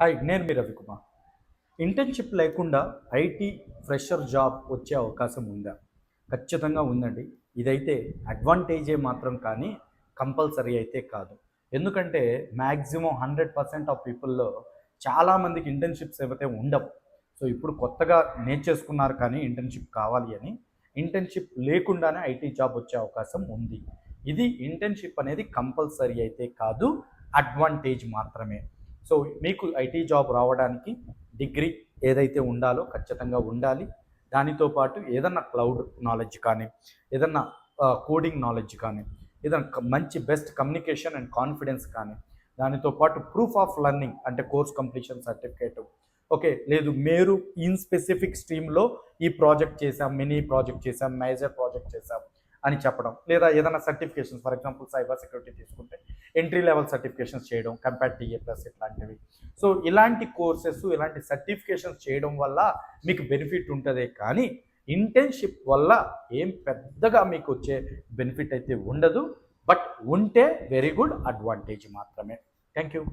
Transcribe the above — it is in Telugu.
హాయ్, నేను మీ రవికుమార్. ఇంటర్న్‌షిప్ లేకుండా ఐటీ ఫ్రెషర్ జాబ్ వచ్చే అవకాశం ఉందా? ఖచ్చితంగా ఉందండి. ఇదైతే అడ్వాంటేజే మాత్రం కానీ కంపల్సరీ అయితే కాదు. ఎందుకంటే మాక్సిమం 100% ఆఫ్ పీపుల్‌లో చాలామందికి ఇంటర్న్‌షిప్స్ అయితే ఉండవు. సో, ఇప్పుడు కొత్తగా నేర్చేసుకున్నారు కానీ ఇంటర్న్‌షిప్ కావాలి అని. ఇంటర్న్‌షిప్ లేకుండానే ఐటీ జాబ్ వచ్చే అవకాశం ఉంది. ఇది ఇంటర్న్‌షిప్ అనేది కంపల్సరీ అయితే కాదు, అడ్వాంటేజ్ మాత్రమే. సో, మీకు ఐటీ జాబ్ రావడానికి డిగ్రీ ఏదైతే ఉండాలో ఖచ్చితంగా ఉండాలి. దానితో పాటు ఏదన్నా క్లౌడ్ నాలెడ్జ్ కానీ, ఏదన్నా కోడింగ్ నాలెడ్జ్ కానీ, ఏదన్నా మంచి బెస్ట్ కమ్యూనికేషన్ అండ్ కాన్ఫిడెన్స్ కానీ, దానితో పాటు ప్రూఫ్ ఆఫ్ లెర్నింగ్ అంటే కోర్స్ కంప్లీషన్ సర్టిఫికేట్. ఓకే. లేదు మీరు ఇన్ స్పెసిఫిక్ స్ట్రీమ్‌లో ఈ ప్రాజెక్ట్ చేశాం, మినీ ప్రాజెక్ట్ చేశాం, మేజర్ ప్రాజెక్ట్ చేశాం అని చెప్పడం. లేదా ఏదైనా certifications for example cyber security తీసుకుంటే ఎంట్రీ లెవెల్ సర్టిఫికేషన్స్ చేయడం, కంపేర్ టీఏ ప్లస్ ఇట్లాంటివి. సో, ఇలాంటి కోర్సెస్, ఇలాంటి సర్టిఫికేషన్స్ చేయడం వల్ల మీకు బెనిఫిట్ ఉంటదే కానీ, ఇంటర్న్‌షిప్ వల్ల ఏం పెద్దగా మీకు వచ్చే బెనిఫిట్ అయితే ఉండదు. బట్ ఉంటే వెరీ గుడ్ అడ్వాంటేజ్ మాత్రమే. Thank you.